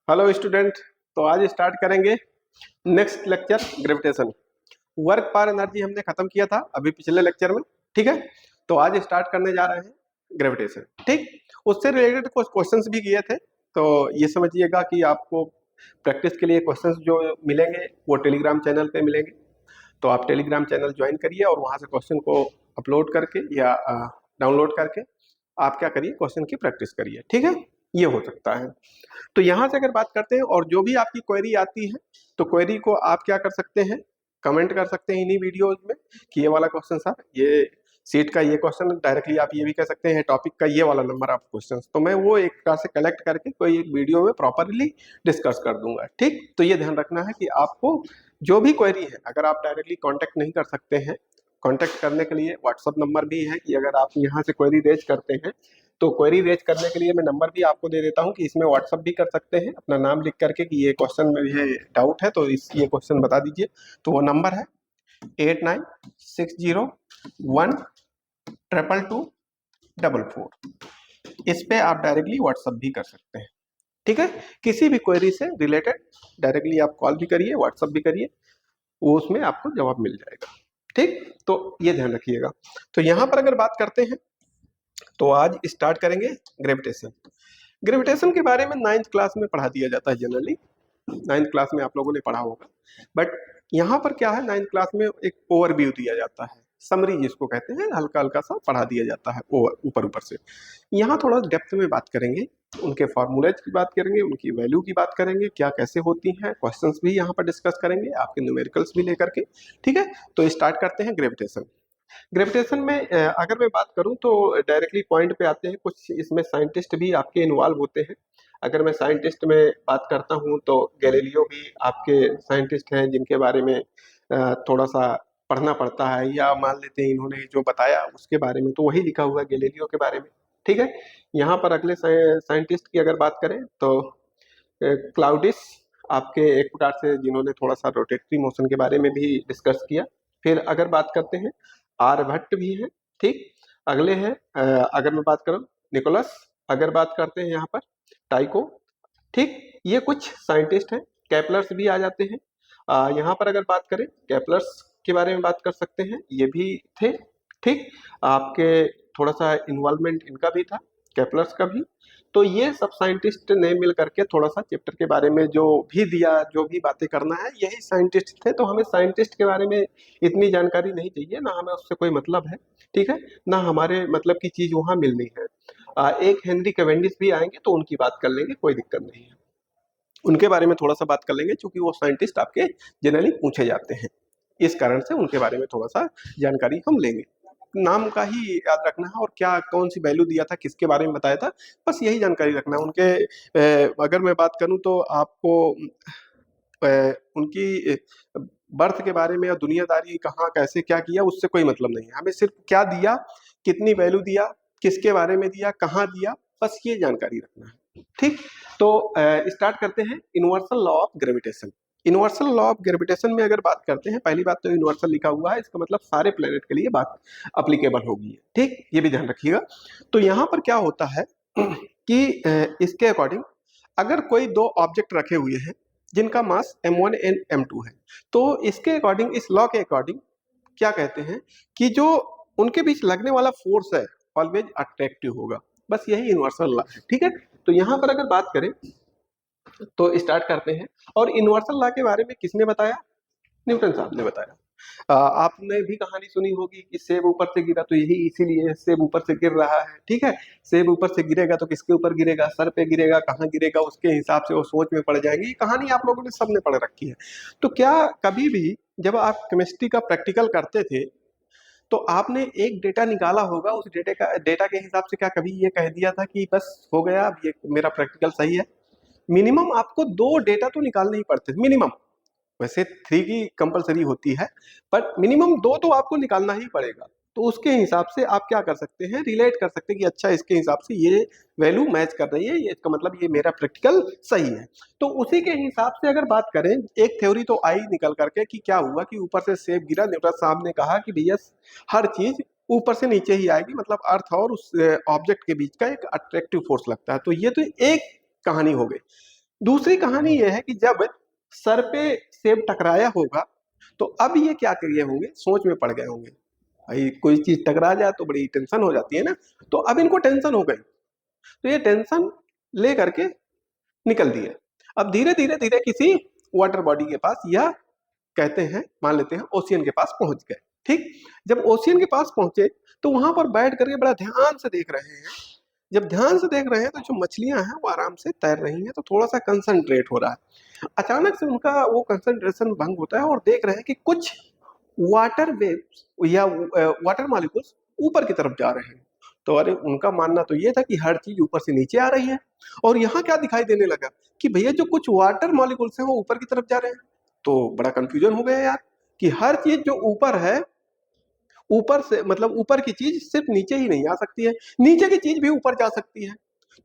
Hello student. तो आज start करेंगे नेक्स्ट लेक्चर ग्रेविटेशन। वर्क पर एनर्जी हमने खत्म किया था अभी पिछले लेक्चर में, ठीक है। तो आज स्टार्ट करने जा रहे हैं ग्रेविटेशन, ठीक। उससे रिलेटेड कुछ क्वेश्चंस भी किए थे, तो ये समझिएगा कि आपको प्रैक्टिस के लिए क्वेश्चंस जो मिलेंगे वो टेलीग्राम चैनल पे मिलेंगे। तो आप टेलीग्राम चैनल ज्वाइन करिए और वहाँ से क्वेश्चन को अपलोड करके या डाउनलोड करके आप क्या करिए, क्वेश्चन की प्रैक्टिस करिए, ठीक है। ये हो सकता है। तो यहाँ से अगर बात करते हैं और जो भी आपकी क्वेरी आती है तो क्वेरी को आप क्या कर सकते हैं, कमेंट कर सकते हैं इन्हीं वीडियोज में कि ये वाला क्वेश्चन सर, ये सीट का ये क्वेश्चन। डायरेक्टली आप ये भी कह सकते हैं टॉपिक का ये वाला नंबर ऑफ क्वेश्चन, तो मैं वो एक प्रकार से कलेक्ट करके कोई एक वीडियो में प्रॉपरली डिस्कस कर दूंगा, ठीक। तो ये ध्यान रखना है कि आपको जो भी क्वेरी है, अगर आप डायरेक्टली कॉन्टेक्ट नहीं कर सकते हैं, कॉन्टेक्ट करने के लिए व्हाट्सअप नंबर भी है कि अगर आप यहाँ से क्वेरी रेज करते हैं तो क्वेरी रेज करने के लिए मैं नंबर भी आपको दे देता हूँ कि इसमें व्हाट्सअप भी कर सकते हैं अपना नाम लिख करके कि ये क्वेश्चन में ये डाउट है तो इस ये क्वेश्चन बता दीजिए। तो वो नंबर है 8960122244। इस पे आप डायरेक्टली व्हाट्सअप भी कर सकते हैं, ठीक है। किसी भी क्वेरी से रिलेटेड डायरेक्टली आप कॉल भी करिए, व्हाट्सअप भी करिए, वो उसमें आपको जवाब मिल जाएगा, ठीक। तो ये ध्यान रखिएगा। तो यहाँ पर अगर बात करते हैं तो आज स्टार्ट करेंगे ग्रेविटेशन। ग्रेविटेशन के बारे में 9th क्लास में पढ़ा दिया जाता है जनरली, 9th क्लास में आप लोगों ने पढ़ा होगा। बट यहाँ पर क्या है, 9th क्लास में एक ओवरव्यू दिया जाता है, समरी जिसको कहते हैं, हल्का हल्का सा पढ़ा दिया जाता है ऊपर ऊपर से। यहाँ थोड़ा डेप्थ में बात करेंगे, उनके फॉर्मूलेज की बात करेंगे, उनकी वैल्यू की बात करेंगे, क्या कैसे होती हैं, क्वेश्चंस भी यहाँ पर डिस्कस करेंगे, आपके न्यूमेरिकल्स भी लेकर के, ठीक है। तो स्टार्ट करते हैं ग्रेविटेशन। ग्रेविटेशन में अगर मैं बात करूं तो डायरेक्टली पॉइंट पे आते हैं, कुछ इसमें साइंटिस्ट भी आपके इन्वॉल्व होते हैं। अगर मैं साइंटिस्ट में बात करता हूं तो गैलीलियो भी आपके साइंटिस्ट हैं जिनके बारे में थोड़ा सा पढ़ना पड़ता है, या मान लेते हैं इन्होंने जो बताया उसके बारे में, तो वही लिखा हुआ है गैलीलियो के बारे में, ठीक है। यहाँ पर अगले साइंटिस्ट की अगर बात करें तो क्लाउडिस आपके एक प्रकार से, जिन्होंने थोड़ा सा रोटेटरी मोशन के बारे में भी डिस्कस किया। फिर अगर बात करते हैं आर्यभट्ट भी है, ठीक। अगले हैं अगर मैं बात करूं निकोलस, अगर बात करते हैं यहाँ पर टाइको, ठीक। ये कुछ साइंटिस्ट हैं। कैपलर्स भी आ जाते हैं। यहाँ पर अगर बात करें कैपलर्स के बारे में बात कर सकते हैं, ये भी थे, ठीक। आपके थोड़ा सा इन्वॉल्वमेंट इनका भी था, कैपलर्स का भी। तो ये सब साइंटिस्ट ने मिल करके थोड़ा सा चैप्टर के बारे में जो भी दिया, जो भी बातें करना है, यही साइंटिस्ट थे। तो हमें साइंटिस्ट के बारे में इतनी जानकारी नहीं चाहिए, ना हमें उससे कोई मतलब है, ठीक है, ना हमारे मतलब की चीज वहां मिलनी है। एक हेनरी कैवेंडिश भी आएंगे तो उनकी बात कर लेंगे, कोई दिक्कत नहीं है, उनके बारे में थोड़ा सा बात कर लेंगे, क्योंकि वो साइंटिस्ट आपके जनरली पूछे जाते हैं, इस कारण से उनके बारे में थोड़ा सा जानकारी हम लेंगे। नाम का ही याद रखना है और क्या कौन सी वैल्यू दिया था, किसके बारे में बताया था, बस यही जानकारी रखना है। उनके अगर मैं बात करूं तो आपको उनकी बर्थ के बारे में या दुनियादारी कहाँ कैसे क्या किया उससे कोई मतलब नहीं है, हमें सिर्फ क्या दिया, कितनी वैल्यू दिया, किसके बारे में दिया, कहाँ दिया, बस ये जानकारी रखना है, ठीक। तो स्टार्ट करते हैं universal law of gravitation. Universal law of gravitation में अगर बात करते हैं, पहली बात तो यूनिवर्सल लिखा हुआ है, इसका मतलब सारे प्लेनेट के लिए बात अप्लीकेबल होगी, ठीक, ये भी ध्यान रखिएगा। तो यहाँ पर क्या होता है कि इसके अकॉर्डिंग अगर कोई दो ऑब्जेक्ट रखे हुए हैं जिनका मास m1 एंड m2 है, तो इसके अकॉर्डिंग, इस लॉ के अकॉर्डिंग क्या कहते हैं कि जो उनके बीच लगने वाला फोर्स है ऑलवेज अट्रैक्टिव होगा, बस यही यूनिवर्सल लॉ है, ठीक है। तो यहाँ पर अगर बात करें तो स्टार्ट करते हैं। और यूनिवर्सल लॉ के बारे में किसने बताया, न्यूटन साहब ने बताया। आपने भी कहानी सुनी होगी कि सेब ऊपर से गिरा, तो यही इसीलिए सेब ऊपर से गिर रहा है, ठीक है। सेब ऊपर से गिरेगा तो किसके ऊपर गिरेगा, सर पे गिरेगा, कहाँ गिरेगा उसके हिसाब से वो सोच में पड़ जाएंगी। ये कहानी आप लोगों ने सबने पढ़ रखी है। तो क्या कभी भी जब आप केमिस्ट्री का प्रैक्टिकल करते थे तो आपने एक डेटा निकाला होगा, उस डेटा के हिसाब से क्या कभी ये कह दिया था कि बस हो गया, अब ये मेरा प्रैक्टिकल सही है? मिनिमम आपको 2 डेटा तो निकालने ही पड़ते थे, मिनिमम। वैसे 3 की कंपलसरी होती है, पर मिनिमम 2 तो आपको निकालना ही पड़ेगा। तो उसके हिसाब से आप क्या कर सकते हैं, रिलेट कर सकते हैं कि अच्छा इसके हिसाब से ये वैल्यू मैच कर रही है, ये इसका मतलब ये मेरा प्रैक्टिकल सही है। तो उसी के हिसाब से अगर बात करें, एक थ्योरी तो आई निकल करके कि क्या हुआ कि ऊपर से सेब गिरा, न्यूटन साहब ने कहा कि भैया हर चीज ऊपर से नीचे ही आएगी, मतलब अर्थ और उस ऑब्जेक्ट के बीच का एक अट्रैक्टिव फोर्स लगता है। तो ये तो एक कहानी हो गई। दूसरी कहानी यह है कि जब सर पे सेब टकराया होगा तो अब ये क्या किए होंगे, सोच में पड़ गए होंगे। भाई कोई चीज टकरा जाए तो बड़ी टेंशन हो जाती है ना, तो अब इनको टेंशन हो गई, तो ये टेंशन ले करके निकल दिए। अब धीरे धीरे धीरे किसी वाटर बॉडी के पास, या कहते हैं मान लेते हैं ओशियन के पास पहुंच गए। ठीक, जब ओशियन के पास पहुंचे तो वहां पर बैठ करके बड़ा ध्यान से देख रहे हैं। जब ध्यान से देख रहे हैं तो जो मछलियां हैं वो आराम से तैर रही हैं, तो थोड़ा सा कंसंट्रेट हो रहा है। अचानक से उनका वो कंसंट्रेशन भंग होता है और देख रहे हैं कि कुछ वाटर वेव्स या वाटर मॉलिक्यूल्स ऊपर की तरफ जा रहे हैं। तो अरे उनका मानना तो ये था कि हर चीज ऊपर से नीचे आ रही है, और यहाँ क्या दिखाई देने लगा कि भैया जो कुछ वाटर मॉलिक्यूल्स हैं वो ऊपर की तरफ जा रहे हैं। तो बड़ा कंफ्यूजन हो गया यार, कि हर चीज जो ऊपर है, ऊपर से मतलब ऊपर की चीज सिर्फ नीचे ही नहीं आ सकती है, नीचे की चीज भी ऊपर जा सकती है।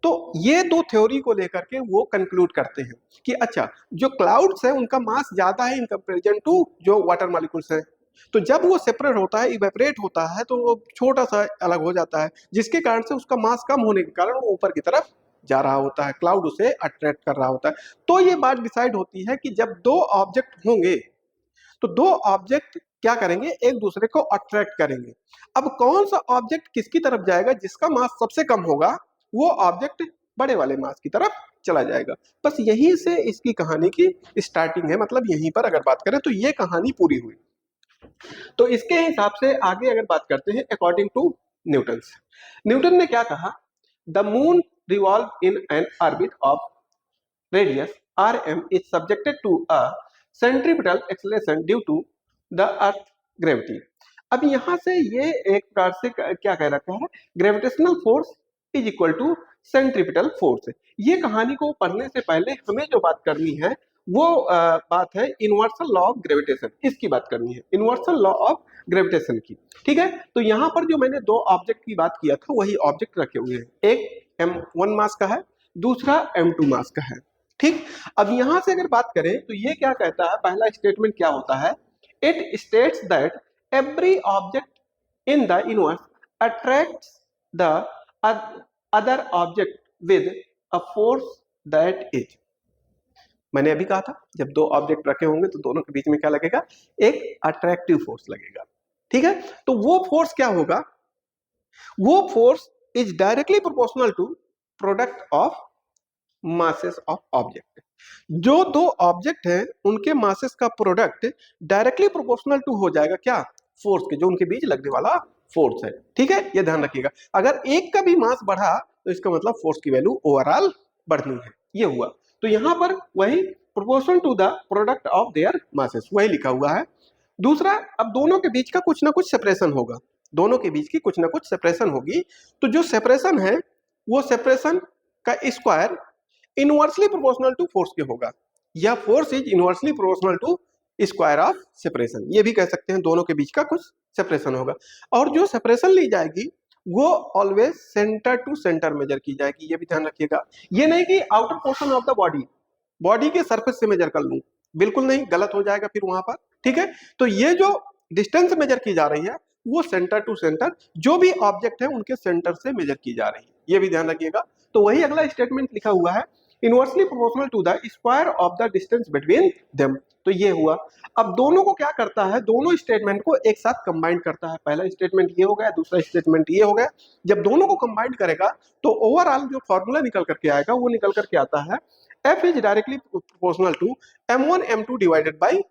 तो ये दो थ्योरी को लेकर के वो कंक्लूड करते हैं कि अच्छा, जो क्लाउड्स है उनका मास ज्यादा है इन कंपेरिजन टू जो वाटर मॉलिक्यूल्स हैं। तो जब वो सेपरेट होता है, इवेपोरेट होता है, तो वो छोटा सा अलग हो जाता है, जिसके कारण से उसका मास कम होने के कारण वो ऊपर की तरफ जा रहा होता है, क्लाउड उसे अट्रैक्ट कर रहा होता है। तो ये बात डिसाइड होती है कि जब दो ऑब्जेक्ट होंगे तो दो ऑब्जेक्ट क्या करेंगे, एक दूसरे को अट्रैक्ट करेंगे। अब कौन सा ऑब्जेक्ट किसकी तरफ जाएगा, जिसका मास सबसे कम होगा वो ऑब्जेक्ट बड़े वाले मास की तरफ चला जाएगा। बस यहीं से इसकी कहानी की स्टार्टिंग है, मतलब यहीं पर अगर बात करें तो ये कहानी पूरी हुई। तो इसके हिसाब से आगे अगर बात करते हैं, अकॉर्डिंग टू न्यूटन, न्यूटन ने क्या कहा, the moon revolve in an orbit of radius rm is subjected to a centripetal acceleration due to the earth gravity। अब यहां से ये एक प्रकार से क्या कह रखा है, gravitational force is equal to centripetal force. ये कहानी को पढ़ने से पहले हमें जो बात करनी है वो बात है यूनिवर्सल लॉ ऑफ ग्रेविटेशन, इसकी बात करनी है, यूनिवर्सल लॉ ऑफ ग्रेविटेशन की। ठीक है, तो यहाँ पर जो मैंने दो ऑब्जेक्ट की बात किया था वही ऑब्जेक्ट रखे हुए हैं, एक m1 मास का है, दूसरा m2 मास का है। ठीक, अब यहां से अगर बात करें तो ये क्या कहता है, पहला स्टेटमेंट क्या होता है, it states that every object in the universe attracts the other object with a force that is. मैंने अभी कहा था जब दो ऑब्जेक्ट रखे होंगे तो दोनों के बीच में क्या लगेगा, एक अट्रैक्टिव फोर्स लगेगा। ठीक है, तो वो फोर्स क्या होगा, वो force is directly proportional to product of masses of object. जो दो ऑब्जेक्ट हैं उनके मासेस का प्रोडक्ट डायरेक्टली प्रोपोर्शनल टू हो जाएगा क्या, फोर्स के, जो उनके बीच लगने वाला फोर्स है। ठीक है, ये ध्यान रखिएगा, अगर एक का भी मास बढ़ा तो इसका मतलब फोर्स की वैल्यू ओवरऑल बढ़नी है, ये हुआ। तो यहां पर वही proportional to the product of their masses वही लिखा हुआ है। दूसरा, अब दोनों के बीच का कुछ ना कुछ सेपरेशन होगा, दोनों के बीच की कुछ ना कुछ सेपरेशन होगी, तो जो सेपरेशन है वो सेपरेशन का square inversely proportional to force के होगा, या force is inversely proportional to square of separation, ये भी कह सकते हैं, दोनों के बीच का कुछ सेपरेशन होगा। और जो सेपरेशन ली जाएगी वो always centre to centre measure की जाएगी, ये भी ध्यान रखिएगा। ये नहीं कि outer portion of the body, body के सरफेस से मेजर कर लूं, बिल्कुल नहीं, गलत हो जाएगा फिर वहां पर। ठीक है, तो ये जो डिस्टेंस मेजर की जा रही है वो सेंटर टू सेंटर, जो भी ऑब्जेक्ट है उनके सेंटर से मेजर की जा रही है, ये भी ध्यान रखिएगा। तो वही अगला स्टेटमेंट लिखा हुआ है, inversely proportional to the square of the distance between them. तो ये हुआ। अब दोनों को क्या करता है, दोनों स्टेटमेंट को एक साथ कंबाइन करता है, पहला स्टेटमेंट ये हो गया, दूसरा स्टेटमेंट ये हो गया। जब दोनों को कंबाइन करेगा तो ओवरऑल जो फॉर्मूला निकल करके आएगा वो निकल करके आता है, F is directly proportional to m1 m2 divided by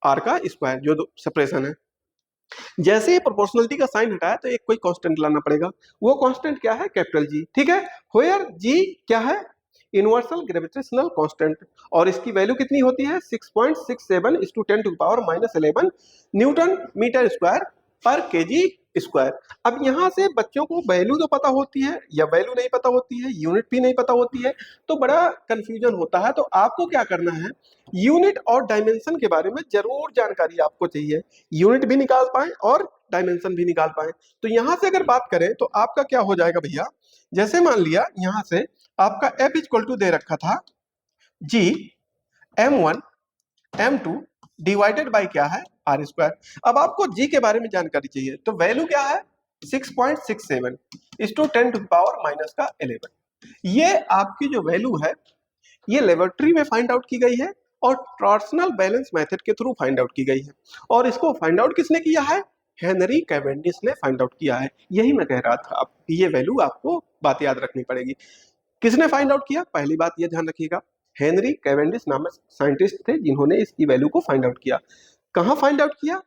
r का स्क्वायर, जो सेपरेशन है। जैसे ही प्रोपोर्शनलिटी का साइन हटाया तो एक कोई कांस्टेंट लाना पड़ेगा, वो कांस्टेंट क्या है, कैपिटल जी। ठीक है, वेयर जी क्या है, यूनिवर्सल ग्रेविटेशनल कांस्टेंट, और इसकी वैल्यू कितनी होती है, 6.67 × 10⁻11 Newton metre square per K G square. अब यहां से बच्चों को वैल्यू तो पता होती है या वैल्यू नहीं पता होती है, यूनिट भी नहीं पता होती है, तो बड़ा कंफ्यूजन होता है। तो आपको क्या करना है, यूनिट और डायमेंशन के बारे में जरूर जानकारी आपको चाहिए, यूनिट भी निकाल पाए और डायमेंशन भी निकाल पाए। तो यहां से अगर बात करें तो आपका क्या हो जाएगा भैया, जैसे मान लिया यहां से आपका F इक्वल टू दे रखा था G m1 m2 divided by क्या है, आर स्क्वायर। अब आपको G के बारे में जानकारी चाहिए, तो वैल्यू क्या है 6.67 × 10⁻⁻11। ये आपकी जो वैल्यू है ये लेबोरेटरी में फाइंड आउट की गई है और टॉर्सनल बैलेंस मेथड के थ्रू फाइंड आउट की गई है। और इसको फाइंड आउट किसने किया है? हेनरी कैवेंडिश ने फाइंड आउट किया है। यही मैं कह रहा था, आप ये वैल्यू आपको बात याद रखनी पड़ेगी। किसने फाइंड आउट किया? पहली बात ये ध्यान रखिएगा, हेनरी कैवेंडिश नामक साइंटिस्ट थे जिन्होंने इसकी वैल्यू को फाइंड आउट किया। कहाँ फाइंड आउट किया?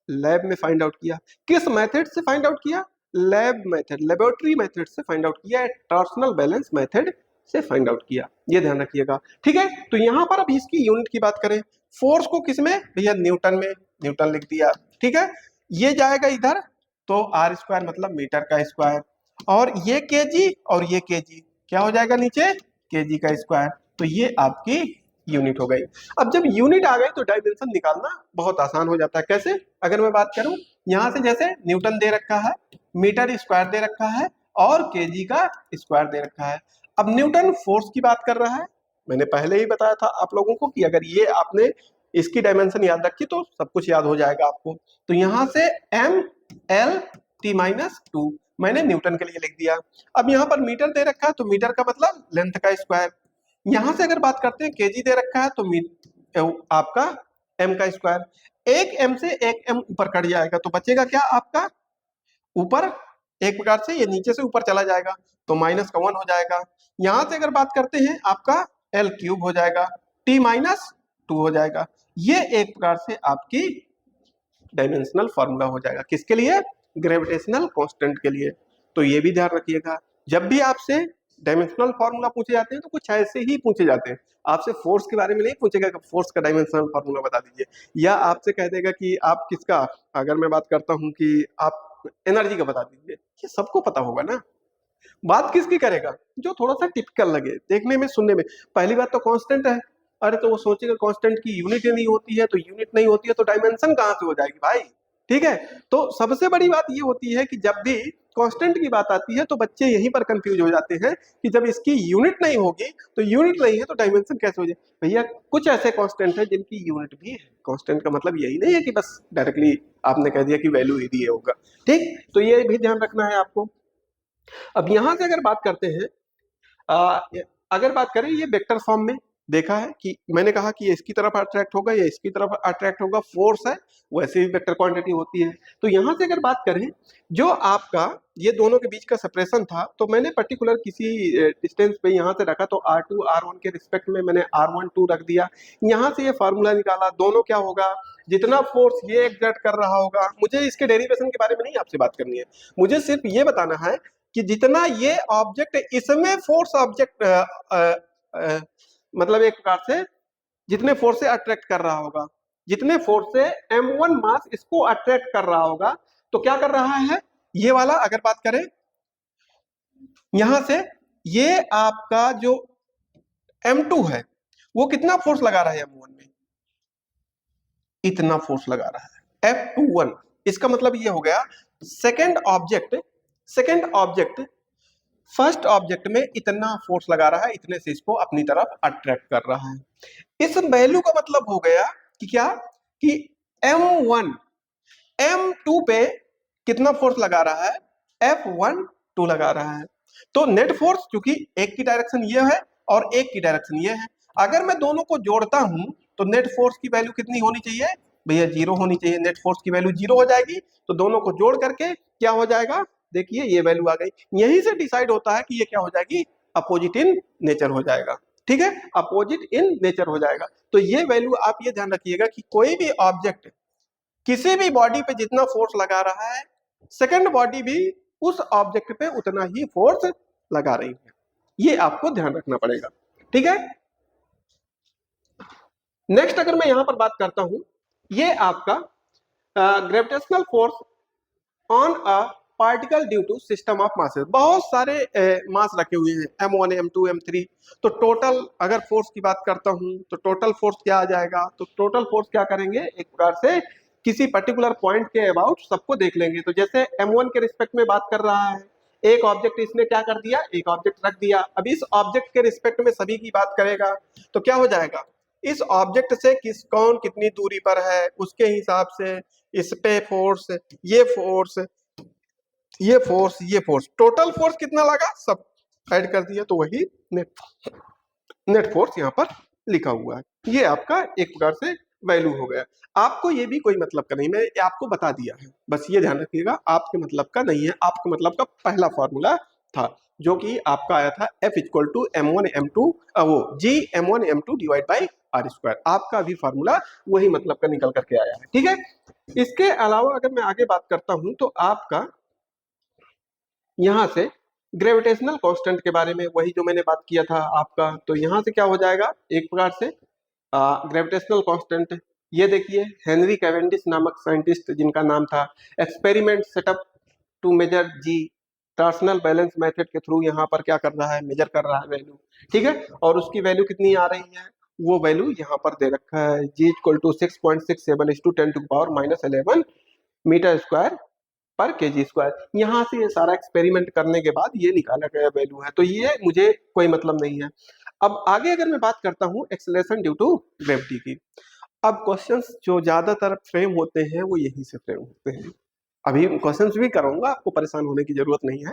लैब में फाइंड आउट किया। किस मेथड से फाइंड आउट किया? लैब मेथड, लेबोरेटरी मेथड से फाइंड आउट किया, टॉर्सनल बैलेंस मेथड से फाइंड आउट किया। ये ध्यान रखिएगा, ठीक है। तो यहाँ पर अभी इसकी यूनिट की बात करें, फोर्स को किसमें? भैया न्यूटन में, न्यूटन लिख दिया, ठीक है। ये जाएगा इधर तो आर स्क्वायर मतलब मीटर का स्क्वायर, और ये केजी और ये केजी क्या हो जाएगा नीचे? केजी का स्क्वायर। तो ये आपकी यूनिट हो गई। अब जब यूनिट आ गई तो डायमेंशन निकालना बहुत आसान हो जाता है। कैसे? अगर मैं बात करूं यहां से, जैसे न्यूटन दे रखा है, मीटर स्क्वायर दे रखा है और केजी का स्क्वायर दे रखा है। अब न्यूटन फोर्स की बात कर रहा है। मैंने पहले ही बताया था आप लोगों को कि अगर ये आपने इसकी डायमेंशन याद रखी तो सब कुछ याद हो जाएगा आपको। तो यहां से एम एल t-2 मैंने न्यूटन के लिए लिख दिया। अब यहाँ पर मीटर दे रखा है तो मीटर का मतलब लेंथ का स्क्वायर। यहां से अगर बात करते हैं केजी दे रखा है तो आपका एम का स्क्वायर। एक एम से एक एम ऊपर कट जाएगा तो बचेगा क्या आपका? ऊपर एक प्रकार से ये नीचे से ऊपर चला जाएगा तो -1 हो जाएगा। यहां से अगर बात करते हैं आपका एल क्यूब हो जाएगा, t-2 हो जाएगा। ये एक प्रकार से आपकी डायमेंशनल फॉर्मूला हो जाएगा। किसके लिए? ग्रेविटेशनल कांस्टेंट के लिए। तो ये भी ध्यान रखिएगा, जब भी आपसे डायमेंशनल फॉर्मूला पूछे जाते हैं तो कुछ ऐसे ही पूछे जाते हैं। आपसे फोर्स के बारे में नहीं पूछेगा कि फोर्स का डायमेंशनल फॉर्मूला बता दीजिए, या आपसे कह देगा कि आप किसका, अगर मैं बात करता हूं कि आप एनर्जी का बता दीजिए। ये सबको पता होगा ना। बात किसकी करेगा? जो थोड़ा सा टिपिकल लगे देखने में, सुनने में। पहली बात तो कांस्टेंट है। अरे तो वो सोचेगा कांस्टेंट की यूनिट ही नहीं होती है, तो यूनिट नहीं होती है तो डायमेंशन कहां से हो जाएगी भाई? ठीक है। तो सबसे बड़ी बात ये होती है कि जब भी कांस्टेंट की बात आती है तो बच्चे यहीं पर कंफ्यूज हो जाते हैं कि जब इसकी यूनिट नहीं होगी तो यूनिट नहीं है तो डायमेंशन कैसे हो जाए। भैया कुछ ऐसे कांस्टेंट है जिनकी यूनिट भी है। कांस्टेंट का मतलब यही नहीं है कि बस डायरेक्टली आपने कह दिया कि वैल्यू ही दिए होगा, ठीक। तो ये भी ध्यान रखना है आपको। अब यहां से अगर बात करते हैं, आ, अगर बात करें ये वेक्टर फॉर्म में देखा है कि मैंने कहा कि ये इसकी तरफ अट्रैक्ट होगा, ये इसकी तरफ अट्रैक्ट होगा, फोर्स है, वैसे भी वेक्टर क्वांटिटी होती है। तो यहां से अगर बात करें, जो आपका ये दोनों के बीच का सेपरेशन था तो मैंने पर्टिकुलर किसी डिस्टेंस पे यहां से रखा, तो R2 R1 के रिस्पेक्ट में मैंने R12 रख दिया। यहां से ये फार्मूला निकाला, दोनों क्या होगा, जितना फोर्स ये एग्जर्ट कर रहा होगा, मुझे इसके डेरिवेशन के बारे में नहीं आपसे बात करनी है, मुझे सिर्फ ये बताना है कि जितना ये ऑब्जेक्ट इसमें फोर्स ऑब्जेक्ट मतलब एक प्रकार से जितने फोर्स से अट्रैक्ट कर रहा होगा, जितने फोर्स से m1 मास इसको अट्रैक्ट कर रहा होगा, तो क्या कर रहा है ये वाला? अगर बात करें यहां से, ये आपका जो m2 है वो कितना फोर्स लगा रहा है m1 में? इतना फोर्स लगा रहा है F21। इसका मतलब ये हो गया सेकेंड ऑब्जेक्ट फर्स्ट ऑब्जेक्ट में इतना फोर्स लगा रहा है, इतने से इसको अपनी तरफ अट्रैक्ट कर रहा है। इस वैल्यू का मतलब हो गया कि क्या, कि M1 M2 पे कितना फोर्स लगा रहा है? F12 लगा रहा है। तो नेट फोर्स, क्योंकि एक की डायरेक्शन ये है और एक की डायरेक्शन ये है, अगर मैं दोनों को जोड़ता हूं तो नेट फोर्स की वैल्यू कितनी होनी चाहिए भैया? 0 होनी चाहिए। नेट फोर्स की वैल्यू 0 हो जाएगी तो दोनों को जोड़ करके क्या हो जाएगा? देखिए ये वैल्यू आ गई। यहीं से डिसाइड होता है कि ये क्या हो जाएगी? अपोजिट इन नेचर हो जाएगा, ठीक है, अपोजिट इन नेचर हो जाएगा। तो ये वैल्यू आप ये ध्यान रखिएगा कि कोई भी ऑब्जेक्ट किसी भी बॉडी पे जितना फोर्स लगा रहा है, सेकंड बॉडी भी उस ऑब्जेक्ट पे उतना ही फोर्स लगा रही है। ये आपको ध्यान रखना पड़ेगा, ठीक है। नेक्स्ट अगर मैं यहां पर बात करता हूं, ये आपका gravitational force on a particle due to system of masses. बहुत सारे मास रखे हुए हैं, M1 M2 M3। तो टोटल अगर फोर्स की बात करता हूं तो टोटल फोर्स क्या आ जाएगा? तो टोटल फोर्स क्या करेंगे, एक प्रकार से किसी पर्टिकुलर पॉइंट के अबाउट सबको देख लेंगे। तो जैसे M1 के रिस्पेक्ट में बात कर रहा है, एक ऑब्जेक्ट इसने क्या कर दिया, एक ऑब्जेक्ट रख दिया। अब इस ऑब्जेक्ट के रिस्पेक्ट में सभी की बात करेगा तो क्या हो जाएगा? इस ऑब्जेक्ट से कौन कितनी दूरी पर है उसके हिसाब से इस पे फोर्स, ये फोर्स, ये फोर्स, ये फोर्स, टोटल फोर्स कितना लगा सब ऐड कर दिया तो वही नेट नेट फोर्स यहाँ पर लिखा हुआ है। ये आपका एक प्रकार से वैल्यू हो गया। आपको ये भी कोई मतलब का नहीं, मैं आपको बता दिया है, बस ये ध्यान रखिएगा आपके मतलब का नहीं है। आपके मतलब का पहला फॉर्मूला था जो कि आपका आया था F equal to M1 M2 वो G M1 M2 divide by R square. आपका भी फॉर्मूला वही मतलब का निकल करके आया है, ठीक है। इसके अलावा अगर मैं आगे बात करता हूं तो आपका यहां से ग्रेविटेशनल कांस्टेंट के बारे में वही जो मैंने बात किया था आपका, तो यहां से क्या हो जाएगा एक प्रकार से ग्रेविटेशनल कांस्टेंट। ये देखिए हेनरी कैवेंडिश नामक साइंटिस्ट जिनका नाम था, experiment setup to measure G, torsional balance method के थ्रू यहाँ पर क्या कर रहा है, मेजर कर रहा है वैल्यू, ठीक है। और उसकी वैल्यू कितनी आ रही है, वो वैल्यू यहाँ पर दे रखा है G equal to 6.67 × 10⁻11 metre square per K G square. यहाँ से ये सारा एक्सपेरिमेंट करने के बाद ये निकाला गया वैल्यू है, तो ये मुझे कोई मतलब नहीं है। अब आगे अगर मैं बात करता हूँ एक्सेलरेशन ड्यू टू ग्रेविटी की, अब क्वेश्चंस जो ज्यादातर फ्रेम होते हैं वो यहीं से फ्रेम होते हैं। अभी क्वेश्चंस भी करूंगा, आपको परेशान होने की जरूरत नहीं है,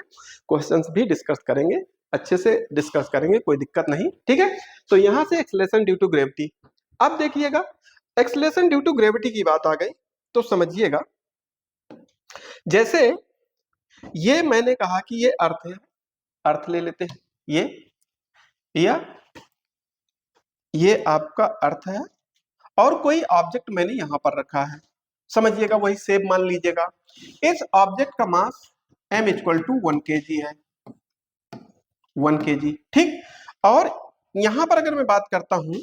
क्वेश्चंस भी डिस्कस करेंगे, अच्छे से डिस्कस करेंगे, कोई दिक्कत नहीं, ठीक है। तो यहाँ से एक्सेलरेशन ड्यू टू ग्रेविटी, अब देखिएगा एक्सेलरेशन ड्यू टू ग्रेविटी की बात आ गई तो समझिएगा, जैसे ये मैंने कहा कि ये अर्थ है, अर्थ ले लेते हैं ये, या ये आपका अर्थ है और कोई ऑब्जेक्ट मैंने यहां पर रखा है, समझिएगा वही सेब मान लीजिएगा। इस ऑब्जेक्ट का मास m इक्वल टू 1 kg है, 1 kg, ठीक। और यहां पर अगर मैं बात करता हूं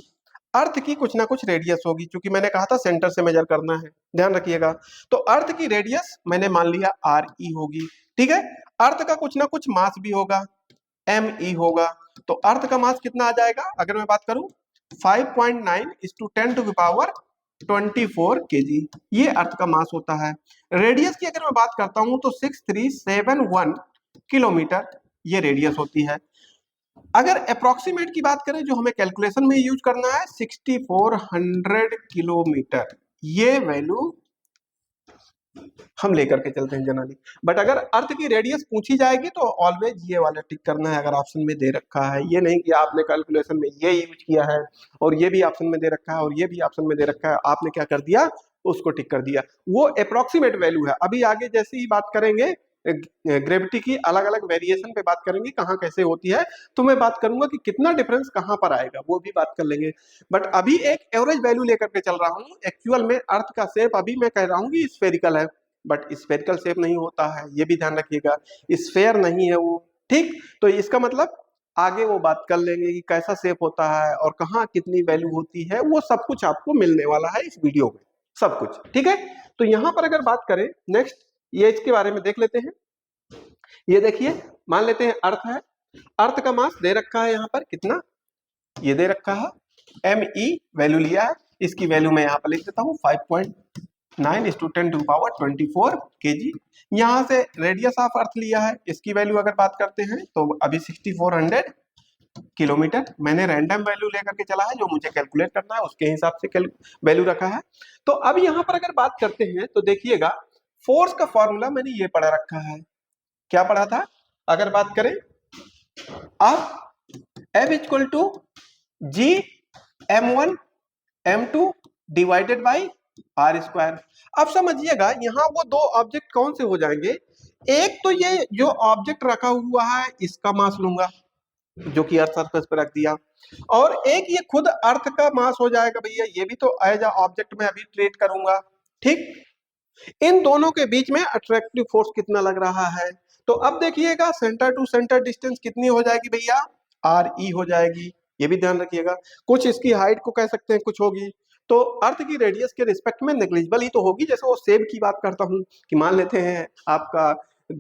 अर्थ की कुछ ना कुछ रेडियस होगी, क्योंकि मैंने कहा था सेंटर से मेजर करना है, ध्यान रखिएगा। तो अर्थ की रेडियस मैंने मान लिया RE होगी, ठीक है। अर्थ का कुछ ना कुछ मास भी होगा, ME होगा। तो अर्थ का मास कितना आ जाएगा अगर मैं बात करूं 5.9 × 10⁻24 kg, ये अर्थ का मास होता है। रेडियस की अगर मैं बात करता हूं तो 6371 किलोमीटर ये रेडियस होती है। अगर अप्रोक्सीमेट की बात करें जो हमें कैलकुलेशन में यूज करना है 6400 किलोमीटर, ये वैल्यू हम लेकर के चलते हैं जनरली। बट अगर अर्थ की रेडियस पूछी जाएगी तो ऑलवेज ये वाला टिक करना है अगर ऑप्शन में दे रखा है, ये नहीं कि आपने कैलकुलेशन में ये यूज किया है और ये भी ऑप्शन में दे रखा है और ये भी ऑप्शन में दे रखा है, आपने क्या कर दिया उसको टिक कर दिया, वो अप्रोक्सीमेट वैल्यू है। अभी आगे जैसे ही बात करेंगे ग्रेविटी की अलग अलग वेरिएशन पे बात करेंगे कहाँ कैसे होती है, तो मैं बात करूंगा कि कितना डिफरेंस कहाँ पर आएगा वो भी बात कर लेंगे। बट अभी एक एवरेज वैल्यू लेकर के चल रहा हूँ। एक्चुअल में अर्थ का शेप अभी मैं कह रहा हूँ कि स्फेरिकल है, बट स्फेरिकल शेप नहीं होता है, ये भी ध्यान रखिएगा, स्फेयर नहीं है वो, ठीक। तो इसका मतलब आगे वो बात कर लेंगे कि कैसा शेप होता है और कहाँ कितनी वैल्यू होती है, वो सब कुछ आपको मिलने वाला है इस वीडियो में, सब कुछ, ठीक है। तो यहाँ पर अगर बात करें नेक्स्ट ये इसके बारे में देख लेते हैं। ये देखिए मान लेते हैं अर्थ है, अर्थ का मास दे रखा है यहाँ पर कितना, ये दे रखा है ME वैल्यू लिया है, इसकी वैल्यू मैं यहाँ पर लिख देता हूँ 5.9 × 10⁻24 kg। यहाँ से रेडियस ऑफ अर्थ लिया है, इसकी वैल्यू अगर बात करते हैं तो अभी 6400 किलोमीटर, मैंने रैंडम वैल्यू लेकर के चला है जो मुझे कैलकुलेट करना है उसके हिसाब से वैल्यू रखा है। तो अब यहाँ पर अगर बात करते हैं तो देखिएगा फोर्स का फॉर्मूला मैंने ये पढ़ा रखा है, क्या पढ़ा था अगर बात करें अब F equal to G M1 M2 divided by R square. अब समझिएगा यहाँ वो दो ऑब्जेक्ट कौन से हो जाएंगे, एक तो ये जो ऑब्जेक्ट रखा हुआ है इसका मास लूंगा जो कि अर्थ सरफेस पर रख दिया, और एक ये खुद अर्थ का मास हो जाएगा भैया, ये भी तो एज अ ऑब्जेक्ट में अभी ट्रीट करूंगा, ठीक। इन दोनों के बीच में अट्रैक्टिव फोर्स कितना लग रहा है, तो अब देखिएगा सेंटर टू सेंटर डिस्टेंस कितनी हो जाएगी भैया RE हो जाएगी, ये भी ध्यान रखिएगा। कुछ इसकी हाइट को कह सकते हैं कुछ होगी, तो अर्थ की रेडियस के रिस्पेक्ट में नेग्लिजिबल ही तो होगी। जैसे वो सेब की बात करता हूं कि मान लेते हैं आपका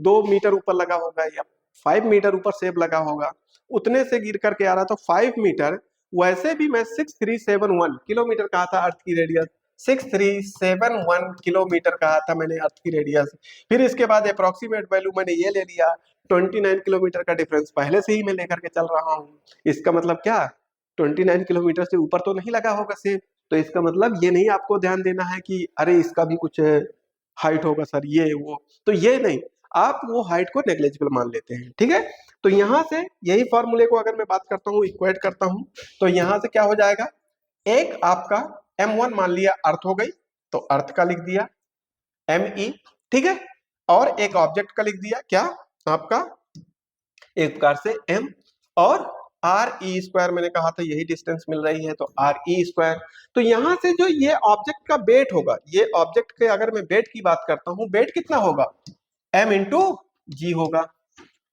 2 मीटर ऊपर लगा होगा या 5 मीटर ऊपर सेब लगा होगा, उतने से गिर करके आ रहा था 5 मीटर, वैसे भी मैं 6371 किलोमीटर कहा था अर्थ की रेडियस, 6371 किलोमीटर कहा था मैंने अर्थ की रेडियस। फिर इसके बाद अप्रोक्सीमेट वैल्यू मैंने ये ले लिया 29 किलोमीटर का डिफरेंस पहले से ही मैं लेकर के चल रहा हूँ, इसका मतलब क्या 29 किलोमीटर से ऊपर तो नहीं लगा होगा सेब, तो इसका मतलब ये नहीं आपको ध्यान देना है कि अरे इसका भी कुछ हाइट होगा सर ये वो, तो ये नहीं, आप वो हाइट को नेग्लिजिबल मान लेते हैं, ठीक है। तो यहां से यही फॉर्मूले को अगर मैं बात करता हूं, इक्वेट करता हूं, तो यहां से क्या हो जाएगा, एक आपका m1 मान लिया अर्थ हो गई, तो अर्थ का लिख दिया me, ठीक है, और एक ऑब्जेक्ट का लिख दिया क्या आपका, एक प्रकार से m, और आर ई स्क्वायर मैंने कहा था यही डिस्टेंस मिल रही है, तो आर ई स्क्वायर। तो यहां से जो ये ऑब्जेक्ट का वेट होगा, ये ऑब्जेक्ट के अगर मैं वेट की बात करता हूं, वेट कितना होगा, m इंटू जी होगा,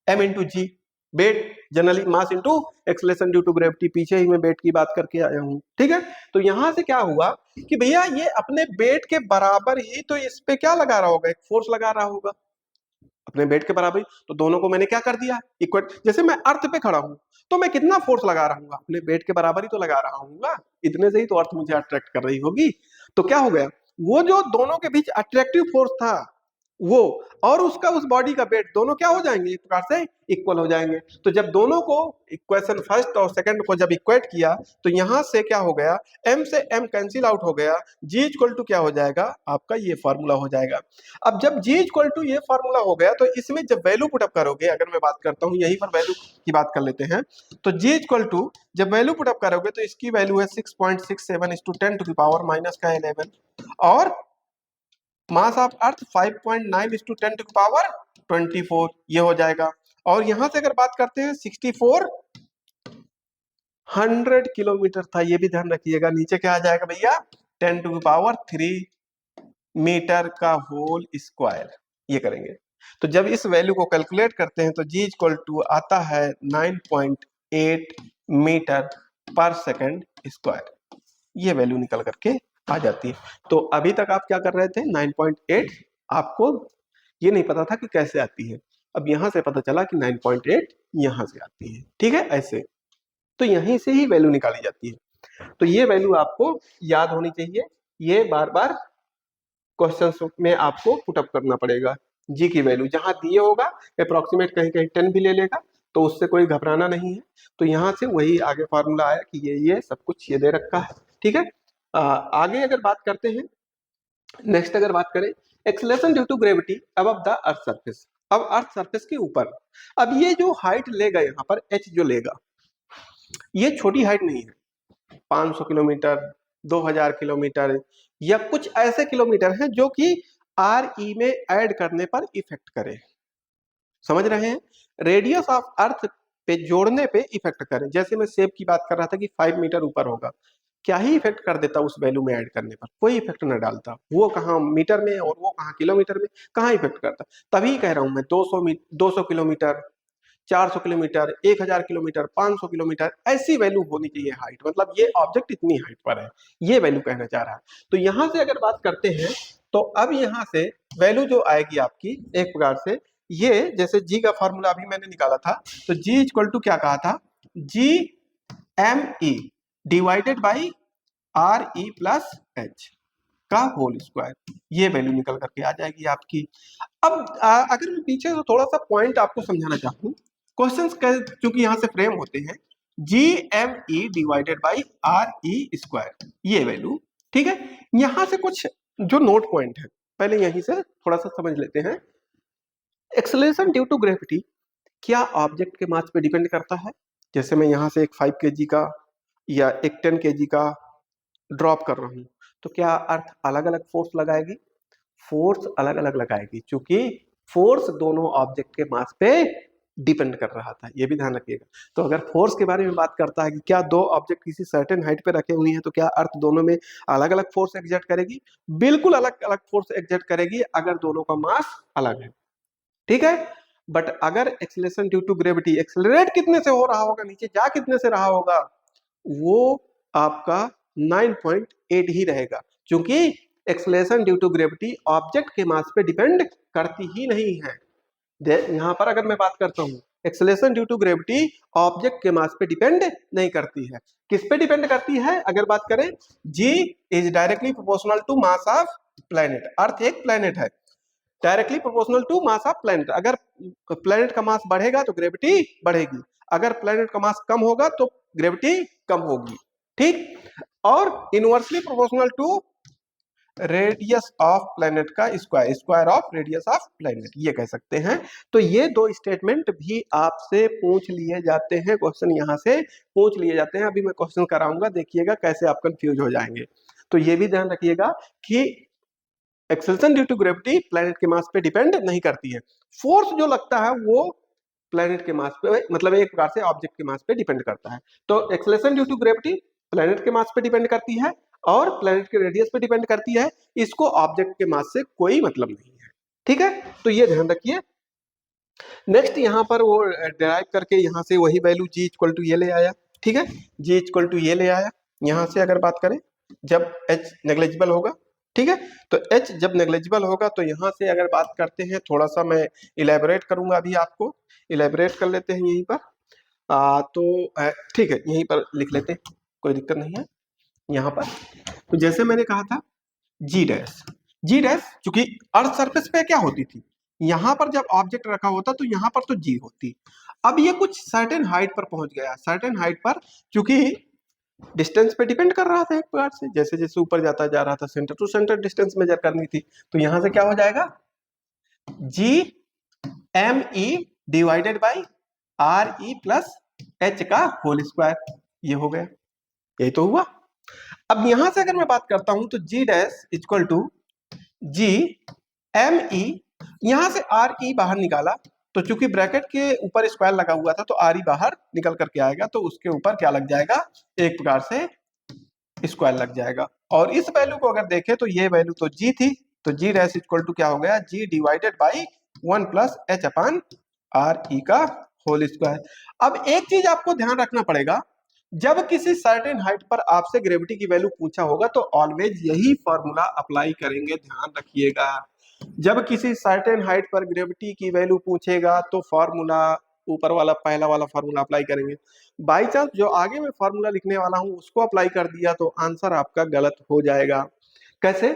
m into G, weight generally mass into acceleration due to gravity, पीछे ही मैं वेट की बात करके आया हूं, ठीक है। तो यहां से क्या हुआ कि भैया ये अपने वेट के बराबर ही तो इस पे क्या लगा रहा होगा, एक फोर्स लगा रहा होगा अपने वेट के बराबर ही, तो दोनों को मैंने क्या कर दिया इक्वल। जैसे मैं अर्थ पे खड़ा हूं तो मैं कितना फोर्स लगा रहा हूँ, अपने वेट के बराबर ही तो लगा रहा हूँ, इतने से ही तो अर्थ मुझे अट्रैक्ट कर रही होगी। तो क्या हो गया, वो जो दोनों के बीच अट्रैक्टिव फोर्स था वो और उसका उस बॉडी का वेट दोनों क्या हो जाएंगे, एक प्रकार से इक्वल हो जाएंगे। तो जब दोनों को इक्वेशन फर्स्ट और सेकंड को जब इक्वेट किया तो यहां से क्या हो गया, m से m कैंसिल आउट हो गया, g इक्वल टू क्या हो जाएगा आपका, ये फॉर्मूला हो जाएगा। अब जब g इक्वल टू ये फॉर्मूला हो गया तो इसमें जब वैल्यू पुटअप करोगे, अगर मैं बात करता हूँ यहीं पर वैल्यू की बात कर लेते हैं, तो g इक्वल टू जब वैल्यू पुटअप करोगे तो इसकी वैल्यू है 6.67 इस to 10 to the power minus का 11, और मास ऑफ अर्थ 5.9 इस टू 10 टू पावर 24 ये हो जाएगा। और यहां से अगर बात करते हैं 6400 किलोमीटर था, ये भी ध्यान रखिएगा, नीचे क्या आ जाएगा भैया 10 टू पावर 3 मीटर का होल स्क्वायर, ये करेंगे। तो जब इस वैल्यू को कैलकुलेट करते हैं तो जी इक्वल टू आता है 9.8 मीटर पर सेकंड स्क्वायर, ये वैल्यू निकल करके आ जाती है। तो अभी तक आप क्या कर रहे थे, 9.8, आपको ये नहीं पता था कि कैसे आती है, अब यहां से पता चला कि 9.8 यहां से आती है, ठीक है ऐसे। तो यहीं से ही वैल्यू निकाली जाती है, तो ये वैल्यू आपको याद होनी चाहिए, ये बार बार क्वेश्चन में आपको पुटअप करना पड़ेगा। जी की वैल्यू जहां दिए होगा अप्रोक्सीमेट कहीं कहीं 10 भी ले लेगा, तो उससे कोई घबराना नहीं है। तो यहां से वही आगे फॉर्मूला आया कि ये सब कुछ ये दे रखा है, ठीक है। आगे अगर बात करते हैं, नेक्स्ट अगर बात करें, acceleration due to gravity above the earth surface, अब अर्थ सरफेस के ऊपर, अब ये जो हाइट लेगा यहाँ पर h जो लेगा, ये छोटी हाइट नहीं है, 500 किलोमीटर 2000 किलोमीटर या कुछ ऐसे किलोमीटर हैं जो कि आर ई में ऐड करने पर इफेक्ट करे, समझ रहे हैं, रेडियस ऑफ अर्थ पे जोड़ने पे इफेक्ट करे। जैसे मैं सेब की बात कर रहा था कि 5 मीटर ऊपर होगा, क्या ही इफेक्ट कर देता उस वैल्यू में ऐड करने पर, कोई इफेक्ट ना डालता, वो कहाँ मीटर में और वो कहाँ किलोमीटर में, कहाँ इफेक्ट करता। तभी कह रहा हूं मैं 200 किलोमीटर 400 किलोमीटर 1000 किलोमीटर 500 किलोमीटर ऐसी वैल्यू होनी चाहिए हाइट, मतलब ये ऑब्जेक्ट इतनी हाइट पर है, ये वैल्यू कहना चाह रहा है। तो यहां से अगर बात करते हैं तो अब यहां से वैल्यू जो आएगी आपकी एक प्रकार से, ये जैसे जी का फॉर्मूला अभी मैंने निकाला था, तो जी इक्वल टू क्या कहा था, G M E divided by R E plus H का होल स्क्वायर, ये वैल्यू निकल करके आ जाएगी आपकी। अब अगर मैं पीछे से थोड़ा सा पॉइंट आपको समझाना चाहूँ, क्वेश्चंस चूंकि यहाँ से फ्रेम होते हैं, G M E divided by R E square, ये वैल्यू, ठीक है। यहाँ से कुछ जो नोट पॉइंट है पहले यहीं से थोड़ा सा समझ लेते हैं। एक्सेलरेशन ड्यू टू ग्रेविटी क्या ऑब्जेक्ट के मास पे डिपेंड करता है, जैसे मैं यहाँ से एक 5 kg का या एक 10 kg का ड्रॉप कर रहा हूँ, तो क्या अर्थ अलग अलग फोर्स लगाएगी, फोर्स अलग अलग लगाएगी, क्योंकि फोर्स दोनों ऑब्जेक्ट के मास पे डिपेंड कर रहा था, ये भी ध्यान रखिएगा। तो अगर फोर्स के बारे में बात करता है कि क्या दो ऑब्जेक्ट किसी सर्टेन हाइट पे रखे हुए हैं, तो क्या अर्थ दोनों में अलग अलग फोर्स एक्सर्ट करेगी, बिल्कुल अलग अलग फोर्स एक्सर्ट करेगी अगर दोनों का मास अलग है, ठीक है। बट अगर acceleration due to gravity, accelerate कितने से हो रहा होगा, नीचे जा कितने से रहा होगा, वो आपका 9.8 ही रहेगा, क्योंकि acceleration due to gravity object के मास पे डिपेंड करती ही नहीं है। यहां पर अगर मैं बात करता हूं, acceleration due to gravity object के मास पे डिपेंड नहीं करती है, किस पे डिपेंड करती है, अगर बात करें, g is directly proportional to mass of planet, earth एक प्लेनेट है, directly proportional to mass of planet, अगर प्लेनेट का मास बढ़ेगा तो ग्रेविटी बढ़ेगी, अगर प्लेनेट का मास कम होगा तो ग्रेविटी कम होगी, ठीक। और inversely proportional to radius of planet का square, square of radius of planet, ये कह सकते हैं। तो ये दो स्टेटमेंट भी आपसे पूछ लिए जाते हैं, क्वेश्चन यहाँ से पूछ लिए जाते हैं। अभी मैं क्वेश्चन कराऊंगा, देखिएगा कैसे आप कंफ्यूज हो जाएंगे। तो ये भी ध्यान रखिएगा कि acceleration due to gravity planet के मास पे डिपेंड नहीं करती है। फोर्स जो लगता है वो प्लेनेट के मास पे, मतलब एक प्रकार से ऑब्जेक्ट के मास पे डिपेंड करता है। तो acceleration due to gravity planet के मास पे डिपेंड करती है और प्लेनेट के रेडियस पे डिपेंड करती है। इसको ऑब्जेक्ट के मास से कोई मतलब नहीं है, ठीक है। तो ये ध्यान रखिए। नेक्स्ट यहाँ पर वो डिराइव करके यहाँ से वही वैल्यू जी इक्वल टू ये ले आया, ठीक है। जी इक्वल टू ये ले आया। यहाँ से अगर बात करें जब एच नेग्लिजिबल होगा, ठीक है, तो एच जब नेग्लिजिबल होगा तो यहाँ से अगर बात करते हैं, थोड़ा सा मैं इलेबोरेट करूंगा, अभी आपको इलेबोरेट कर लेते हैं यहीं पर। तो ठीक है, यहीं पर लिख लेते हैं, कोई दिक्कत नहीं है। यहाँ पर तो जैसे मैंने कहा था जी डैश, जी डैश चूंकि अर्थ सरफेस पे क्या होती थी, यहाँ पर जब ऑब्जेक्ट रखा होता तो यहाँ पर तो जी होती। अब ये कुछ सर्टेन हाइट पर पहुंच गया, सर्टेन हाइट पर, क्योंकि डिस्टेंस पे डिपेंड कर रहा था एक प्रकार से, जैसे जैसे ऊपर जाता जा रहा था centre to centre distance measure करनी थी। तो यहाँ से क्या हो जाएगा, G M E divided by R E plus H का होल स्क्वायर, ये हो गया, यही तो हुआ। अब यहां से अगर मैं बात करता हूं तो g dash equal to g M E, यहां से आर ई बाहर निकाला तो चूंकि ब्रैकेट के ऊपर स्क्वायर लगा हुआ था तो आर ई बाहर निकल करके आएगा, तो उसके ऊपर क्या लग जाएगा, एक प्रकार से स्क्वायर लग जाएगा। और इस वैल्यू को अगर देखें तो ये वैल्यू तो जी थी, तो जी डैश इक्वल टू क्या हो गया, g divided by 1 plus h upon R E का होल स्क्वायर। अब एक चीज आपको ध्यान रखना पड़ेगा, जब किसी सर्टेन हाइट पर आपसे ग्रेविटी की वैल्यू पूछा होगा तो ऑलवेज यही फॉर्मूला अप्लाई करेंगे, ध्यान रखिएगा। जब किसी सर्टेन हाइट पर ग्रेविटी की वैल्यू पूछेगा तो फॉर्मूला ऊपर वाला पहला वाला फॉर्मूला अप्लाई करेंगे। बाई चांस जो आगे मैं फॉर्मूला लिखने वाला हूं उसको अप्लाई कर दिया तो आंसर आपका गलत हो जाएगा। कैसे,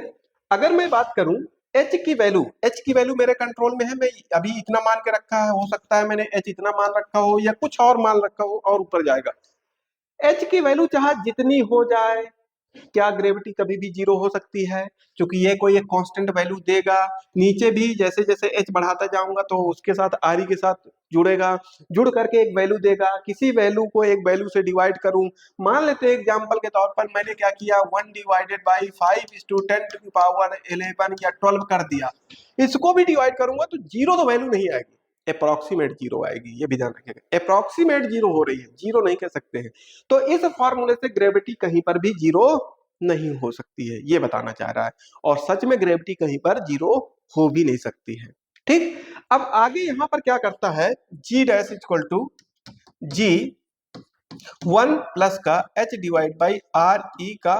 अगर मैं बात करूं एच की वैल्यू, एच की वैल्यू मेरे कंट्रोल में है, मैं अभी इतना मान के रखा है, हो सकता है मैंने एच इतना मान रखा हो या कुछ और मान रखा हो और ऊपर जाएगा। एच की वैल्यू चाहे जितनी हो जाए, क्या ग्रेविटी कभी भी जीरो हो सकती है, क्योंकि ये कोई एक कांस्टेंट वैल्यू देगा। नीचे भी जैसे जैसे एच बढ़ाता जाऊंगा तो उसके साथ आर ई के साथ जुड़ेगा, जुड़ करके एक वैल्यू देगा। किसी वैल्यू को एक वैल्यू से डिवाइड करूं, मान लेते हैं एग्जांपल के तौर पर मैंने क्या किया, 1 डिवाइडेड बाई 5 × 10⁻11 या 12 कर दिया। इसको भी डिवाइड करूंगा तो जीरो तो वैल्यू नहीं आएगी, अप्रोक्सीमेट जीरो आएगी, ये भी ध्यान रखिएगा। अप्रोक्सीमेट जीरो हो रही है, जीरो नहीं कह सकते हैं। तो इस फॉर्मूले से ग्रेविटी कहीं पर भी जीरो नहीं हो सकती है, ये बताना चाह रहा है। और सच में ग्रेविटी कहीं पर जीरो हो भी नहीं सकती है, ठीक। अब आगे यहां पर क्या करता है, g dash equal to g 1 plus का h divide by R E का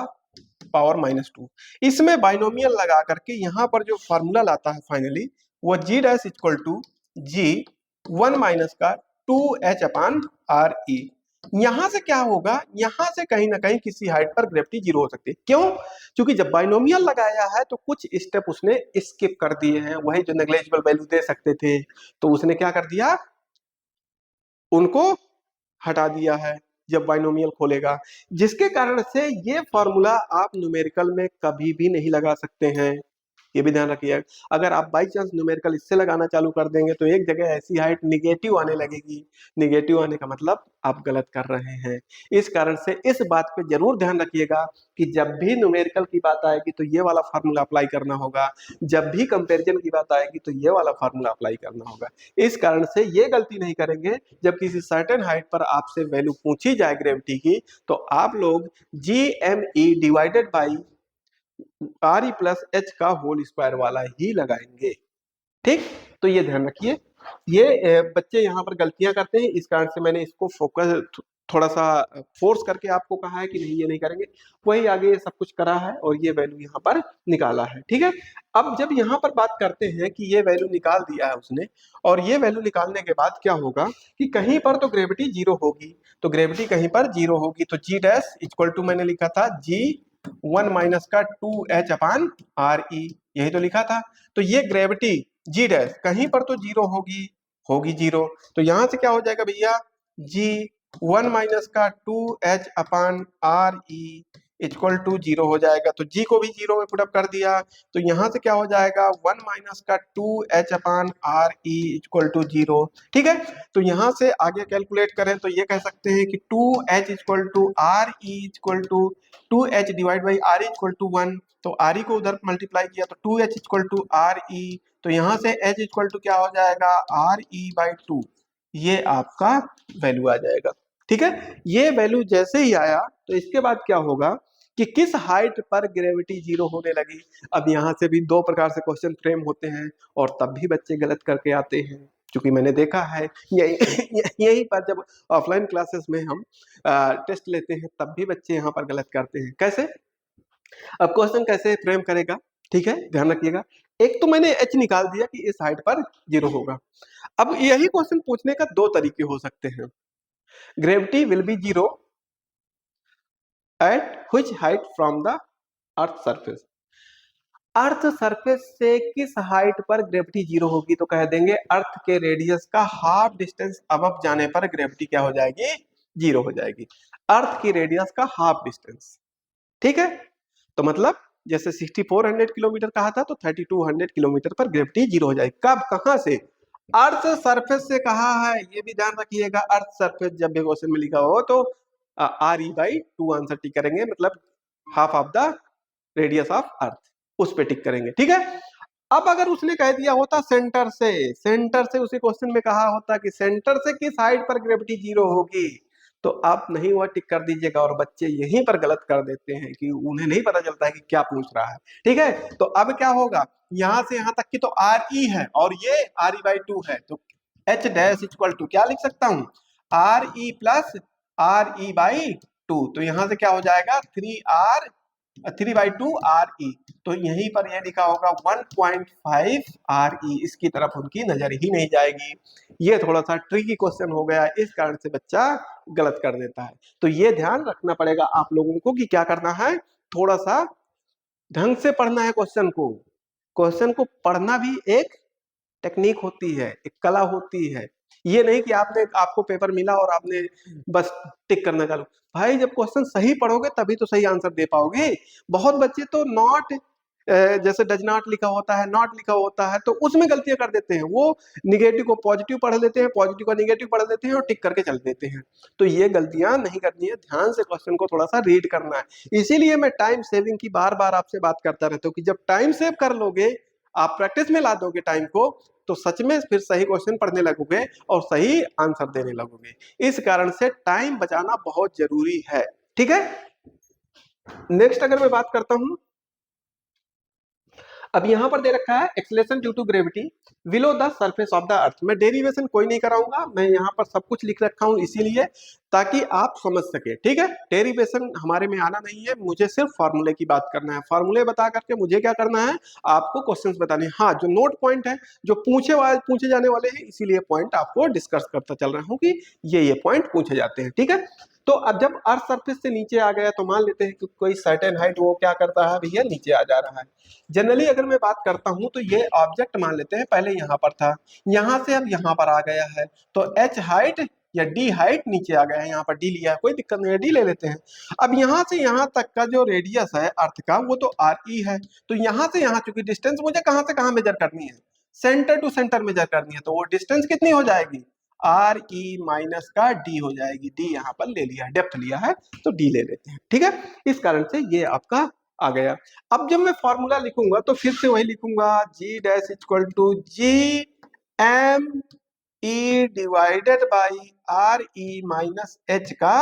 पावर -2, इसमें बाइनोमियल लगा करके यहां पर जो फॉर्मूला लाता है फाइनली वो g dash equal to g 1 minus का 2h अपॉन आर ई। यहां से क्या होगा, यहां से कहीं ना कहीं किसी हाइट पर ग्रेविटी जीरो हो सकती है। क्यों, क्योंकि जब बाइनोमियल लगाया है तो कुछ स्टेप उसने स्किप कर दिए हैं, वही जो नेग्लिजिबल वैल्यू दे सकते थे तो उसने क्या कर दिया, उनको हटा दिया है जब बाइनोमियल खोलेगा, जिसके कारण से ये फॉर्मूला आप न्यूमेरिकल में कभी भी नहीं लगा सकते हैं, ये भी ध्यान रखिए। अगर आप बाई चांस न्यूमेरिकल इससे लगाना चालू कर देंगे तो एक जगह ऐसी हाइट निगेटिव आने लगेगी, निगेटिव आने का मतलब आप गलत कर रहे हैं। इस कारण से इस बात पे जरूर ध्यान रखिएगा कि जब भी न्यूमेरिकल की बात आएगी तो ये वाला फार्मूला अप्लाई करना होगा, जब भी कंपैरिजन की बात आएगी तो ये वाला फार्मूला अप्लाई करना होगा। इस कारण से ये गलती नहीं करेंगे, जब किसी सर्टेन हाइट पर आपसे वैल्यू पूछी जाए ग्रेविटी की तो आप लोग G M E divided by R E plus H का होल स्क्वायर वाला ही लगाएंगे, ठीक। तो ये ध्यान रखिए, ये बच्चे यहाँ पर गलतियां करते हैं, इस कारण से मैंने इसको फोकस थोड़ा सा फोर्स करके आपको कहा है कि नहीं ये नहीं करेंगे, वही आगे सब कुछ करा है और ये वैल्यू यहाँ पर निकाला है, ठीक है। अब जब यहाँ पर बात करते हैं कि ये वैल्यू निकाल दिया है उसने, और ये वैल्यू निकालने के बाद क्या होगा कि कहीं पर तो ग्रेविटी जीरो होगी, तो ग्रेविटी कहीं पर जीरो होगी तो जी डैश इक्वल टू मैंने लिखा था जी 1 माइनस का 2h अपॉन आर ई, यही तो लिखा था। तो ये ग्रेविटी जी डैश कहीं पर तो जीरो होगी, होगी जीरो, तो यहां से क्या हो जाएगा भैया, जी 1 माइनस का 2h upon R E equal to 0 हो जाएगा, तो जी को भी 0 में पुटअप कर दिया, तो यहां से क्या हो जाएगा 1 माइनस का 2h upon R E equal to 0। ठीक है, तो यहां से आगे कैलकुलेट करें तो ये कह सकते हैं कि 2h equal to R E equal to 2h divide by R equal to 1, तो आर ई को उधर मल्टीप्लाई किया तो 2h इक्वल टू आर ई, तो यहां से h इक्वल टू क्या हो जाएगा आर ई बाई 2, ये आपका वैल्यू आ जाएगा। ठीक है, ये वैल्यू जैसे ही आया तो इसके बाद क्या होगा कि किस हाइट पर ग्रेविटी जीरो होने लगी। अब यहाँ से भी दो प्रकार से क्वेश्चन फ्रेम होते हैं और तब भी बच्चे गलत करके आते हैं, क्योंकि मैंने देखा है यहीं पर जब ऑफलाइन क्लासेस में हम टेस्ट लेते हैं तब भी बच्चे यहाँ पर गलत करते हैं। कैसे, अब क्वेश्चन कैसे फ्रेम करेगा, ठीक है ध्यान रखिएगा। एक तो मैंने एच निकाल दिया कि इस हाइट पर जीरो होगा। अब यही क्वेश्चन पूछने का दो तरीके हो सकते हैं। Gravity will be zero at which height from the earth surface, earth surface से किस हाइट पर ग्रेविटी जीरो होगी, तो कह देंगे अर्थ के रेडियस का हाफ डिस्टेंस अबव जाने पर ग्रेविटी क्या हो जाएगी जीरो हो जाएगी, अर्थ की रेडियस का हाफ डिस्टेंस। ठीक है, तो मतलब जैसे 6400 किलोमीटर कहा था तो 3200 किलोमीटर पर ग्रेविटी जीरो हो जाएगी। कब, कहां से, अर्थ सरफेस से कहा है, ये भी ध्यान रखिएगा। अर्थ सरफेस जब भी क्वेश्चन में लिखा हो तो R E by 2 answer tick करेंगे, मतलब half of the radius of earth, उस पे टिक करेंगे। ठीक है, अब अगर उसने कह दिया होता सेंटर से, सेंटर से उसी क्वेश्चन में कहा होता कि सेंटर से किस हाइट पर ग्रेविटी जीरो होगी, तो आप नहीं हुआ टिक कर दीजिएगा। और बच्चे यहीं पर गलत कर देते हैं कि उन्हें नहीं पता चलता है कि क्या पूछ रहा है। ठीक है, तो अब क्या होगा, यहां से यहां तक की तो आर ई है और ये आर ई बाई 2 है, तो एच डैश इक्वल टू क्या लिख सकता हूं are E plus R E by 2, तो यहां से क्या हो जाएगा 3/2 आर ई, तो यहीं पर यह लिखा होगा 1.5 आर ई, इसकी तरफ उनकी नजर ही नहीं जाएगी। ये थोड़ा सा ट्रिकी क्वेश्चन हो गया, इस कारण से बच्चा गलत कर देता है। तो ये ध्यान रखना पड़ेगा आप लोगों को कि क्या करना है, थोड़ा सा ढंग से पढ़ना है क्वेश्चन को। क्वेश्चन को पढ़ना भी एक टेक्निक होती है, एक कला होती है। ये नहीं कि आपको पेपर मिला और आपने बस टिक करना चालू। भाई जब क्वेश्चन सही पढ़ोगे तभी तो सही आंसर दे पाओगे। बहुत बच्चे तो नॉट जैसे डज नॉट लिखा होता है, नॉट लिखा होता है, तो उसमें गलतियां कर देते हैं। वो निगेटिव को पॉजिटिव पढ़ लेते हैं, पॉजिटिव को निगेटिव पढ़ लेते हैं और टिक करके चल देते हैं। तो ये गलतियां नहीं करनी है, ध्यान से क्वेश्चन को थोड़ा सा रीड करना है। इसीलिए मैं टाइम सेविंग की बार बार आपसे बात करता रहता हूँ कि जब टाइम सेव कर लोगे, आप प्रैक्टिस में ला दोगे टाइम को, तो सच में फिर सही क्वेश्चन पढ़ने लगोगे और सही आंसर देने लगोगे। इस कारण से टाइम बचाना बहुत जरूरी है। ठीक है, नेक्स्ट अगर मैं बात करता हूं, अब यहां पर दे रखा है acceleration due to gravity below the surface of the earth. मैं डेरिवेशन कोई नहीं कराऊंगा, मैं यहां पर सब कुछ लिख रखा हूं इसीलिए ताकि आप समझ सके। ठीक है, डेरिवेशन हमारे में आना नहीं है, मुझे सिर्फ फार्मूले की बात करना है। फार्मूले बता करके मुझे क्या करना है, आपको क्वेश्चंस बताने हैं। हाँ, जो नोट पॉइंट है, जो पूछे जाने वाले हैं, इसीलिए पॉइंट आपको डिस्कस करता चल रहा हूं कि ये पॉइंट पूछे जाते हैं। ठीक है, तो अब जब अर्थ सरफेस से नीचे आ गया तो मान लेते हैं कि कोई सर्टेन हाइट वो क्या करता है भैया, नीचे आ जा रहा है। जनरली अगर मैं बात करता हूं तो ये ऑब्जेक्ट मान लेते हैं पहले यहां पर था, यहां से अब यहां पर आ गया है, तो एच हाइट या डी हाइट नीचे आ गया है, यहाँ पर डी लिया है, कोई दिक्कत नहीं है, डी ले लेते हैं। अब यहां से यहां तक का जो रेडियस है अर्थ का वो तो आर ई है, तो यहां से यहां चूंकि डिस्टेंस मुझे कहां से कहां मेजर करनी है, सेंटर टू सेंटर मेजर करनी है, तो वो डिस्टेंस कितनी हो जाएगी आर ई माइनस का डी हो जाएगी। डी यहाँ पर ले लिया, डेप्थ लिया है तो डी ले लेते हैं। ठीक है, इस कारण से ये आपका आ गया। अब जब मैं फॉर्मूला लिखूंगा तो फिर से वही लिखूंगा g dash equal to g M E divided by R E minus h का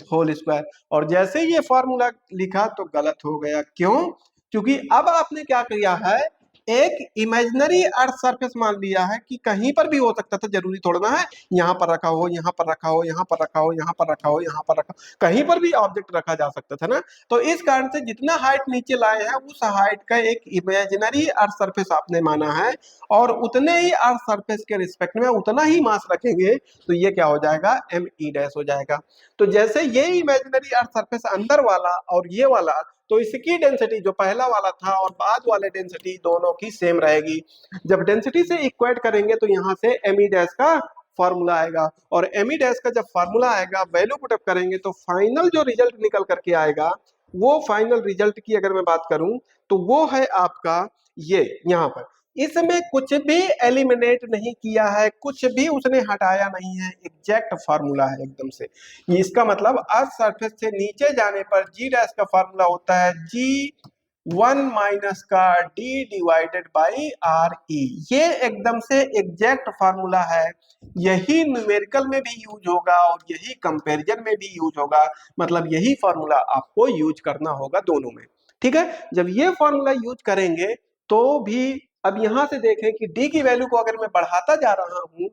होल स्क्वायर। और जैसे ये फॉर्मूला लिखा तो गलत हो गया, क्यों, क्योंकि अब आपने क्या किया है, एक इमेजिनरी अर्थ सरफेस मान लिया है कि कहीं पर भी हो सकता था, जरूरी थोड़ा ना है यहाँ पर रखा हो, यहाँ पर रखा हो, यहाँ पर रखा हो, यहाँ पर रखा हो, यहाँ पर रखा हो, कहीं पर भी ऑब्जेक्ट रखा जा सकता था ना। तो इस कारण से जितना हाइट नीचे लाए हैं उस हाइट का एक इमेजिनरी अर्थ सरफेस आपने माना है, और उतने ही अर्थ सरफेस के रिस्पेक्ट में उतना ही मास रखेंगे, तो ये क्या हो जाएगा एम ई डैश हो जाएगा। तो जैसे ये इमेजिनरी अर्थ सरफेस अंदर वाला और ये वाला, तो इसकी डेंसिटी जो पहला वाला था और बाद वाले डेंसिटी दोनों की सेम रहेगी। जब डेंसिटी से इक्वेट करेंगे तो यहाँ से एम ई डैश का फॉर्मूला आएगा, और एम ई डैश का जब फॉर्मूला आएगा वैल्यू पुटअप करेंगे तो फाइनल जो रिजल्ट निकल करके आएगा वो फाइनल रिजल्ट की अगर मैं बात करूं तो वो है आपका ये यहाँ पर। इसमें कुछ भी एलिमिनेट नहीं किया है, कुछ भी उसने हटाया नहीं है, एग्जैक्ट फार्मूला है एकदम से। इसका मतलब अर्थ सरफेस से नीचे जाने पर जी डैश का फार्मूला होता है जी 1 माइनस का डी डिवाइडेड बाई आर ई। ये एकदम से एग्जैक्ट फार्मूला है, यही न्यूमेरिकल में भी यूज होगा और यही कंपैरिजन में भी यूज होगा। मतलब यही फार्मूला आपको यूज करना होगा दोनों में। ठीक है, जब ये फार्मूला यूज करेंगे तो भी, अब यहां से देखें कि डी की वैल्यू को अगर मैं बढ़ाता जा रहा हूं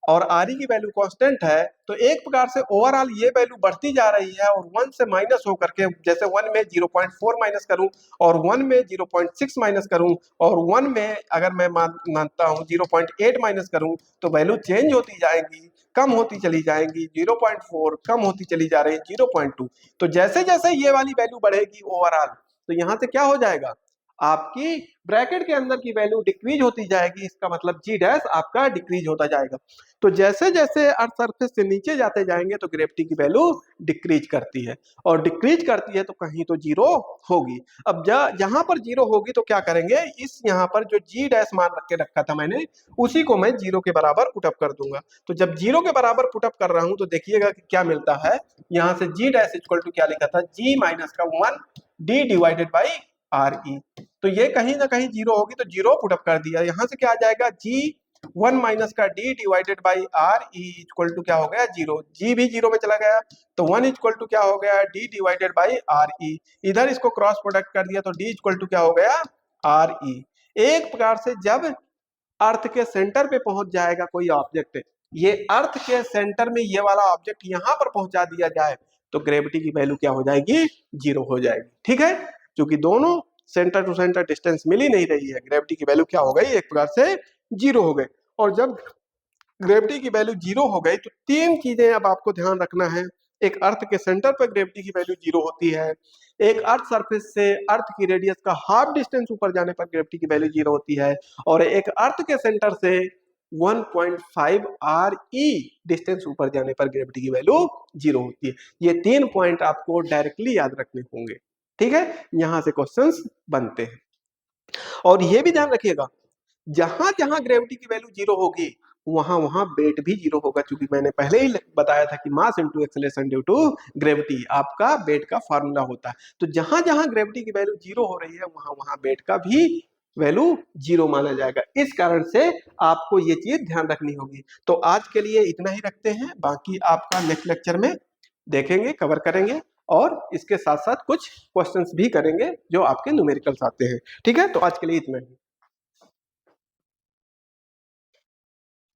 और आर ई की वैल्यू कांस्टेंट है, तो एक प्रकार से ओवरऑल ये वैल्यू बढ़ती जा रही है और 1 से माइनस होकर के, जैसे 1 में 0.4 माइनस करूं और 1 में 0.6 माइनस करूं और 1 में अगर मैं मानता हूं 0.8 माइनस करूं, तो वैल्यू चेंज होती जाएंगी, कम होती चली जाएंगी, 0.4 कम होती चली जा रही है 0.2। तो जैसे जैसे ये वाली वैल्यू बढ़ेगी ओवरऑल, तो यहां से क्या हो जाएगा, आपकी ब्रैकेट के अंदर की वैल्यू डिक्रीज होती जाएगी। इसका मतलब जी डैश आपका डिक्रीज होता जाएगा। तो जैसे जैसे अर्थ सरफेस से नीचे जाते जाएंगे तो ग्रेविटी की वैल्यू डिक्रीज करती है, और डिक्रीज करती है तो कहीं तो जीरो होगी। अब जहां पर जीरो होगी तो क्या करेंगे, इस यहाँ पर जो जी डैश मान रख के रखा था मैंने, उसी को मैं जीरो के बराबर पुटअप कर दूंगा। तो जब जीरो के बराबर पुटअप कर रहा हूं तो देखिएगा कि क्या मिलता है। यहाँ से जी डैश इक्वल टू क्या लिखा था, जी माइनस का 1 डी डिवाइडेड बाई आर ई। तो ये कहीं ना कहीं जीरो होगी तो जीरो पुटअप कर दिया। यहां से क्या आ जाएगा, जी 1 माइनस का D divided by R E equal to क्या हो गया, जीरो। जी भी जीरो में चला गया तो 1 इक्वल टू क्या हो गया, डी डिवाइडेड बाई आर ई। इधर इसको क्रॉस प्रोडक्ट कर दिया तो डी इक्वल टू क्या हो गया, आर ई। एक प्रकार से जब अर्थ के सेंटर पे पहुंच जाएगा कोई ऑब्जेक्ट, ये अर्थ के सेंटर में ये वाला ऑब्जेक्ट यहां पर पहुंचा दिया जाए, तो ग्रेविटी की वैल्यू क्या हो जाएगी, जीरो हो जाएगी। ठीक है, क्योंकि दोनों सेंटर टू सेंटर डिस्टेंस मिल ही नहीं रही है, ग्रेविटी की वैल्यू क्या हो गई, एक प्रकार से जीरो हो गई। और जब ग्रेविटी की वैल्यू जीरो हो गई तो तीन चीजें अब आपको ध्यान रखना है। एक, अर्थ के सेंटर पर ग्रेविटी की वैल्यू जीरो होती है। एक, अर्थ सरफेस से अर्थ की रेडियस का हाफ डिस्टेंस ऊपर जाने पर ग्रेविटी की वैल्यू जीरो होती है। और एक, अर्थ के सेंटर से 1.5 आर ई डिस्टेंस ऊपर जाने पर ग्रेविटी की वैल्यू जीरो होती है। ये तीन पॉइंट आपको डायरेक्टली याद रखने होंगे। ठीक है, यहां से क्वेश्चंस बनते हैं। और ये भी ध्यान रखिएगा, जहां जहां ग्रेविटी की वैल्यू जीरो होगी वहां वहां वेट भी जीरो होगा, क्योंकि मैंने पहले ही बताया था कि mass into acceleration due to gravity आपका वेट का फार्मूला होता है। तो जहां जहां ग्रेविटी की वैल्यू जीरो हो रही है वहां वहां वेट का भी वैल्यू जीरो माना जाएगा। इस कारण से आपको ये चीज ध्यान रखनी होगी। तो आज के लिए इतना ही रखते हैं, बाकी आपका नेक्स्ट लेक्चर में देखेंगे, कवर करेंगे और इसके साथ साथ कुछ क्वेश्चंस भी करेंगे जो आपके न्यूमेरिकल्स आते हैं। ठीक है, तो आज के लिए इतना ही।